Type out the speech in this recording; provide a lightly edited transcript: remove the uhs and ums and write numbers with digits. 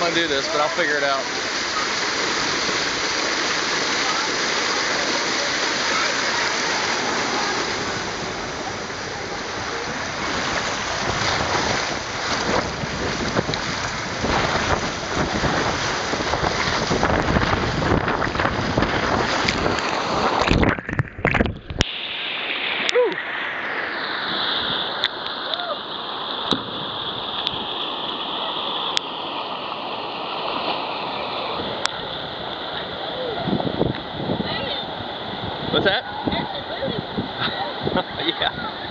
want to do this, but I'll figure it out. What's that? Yeah.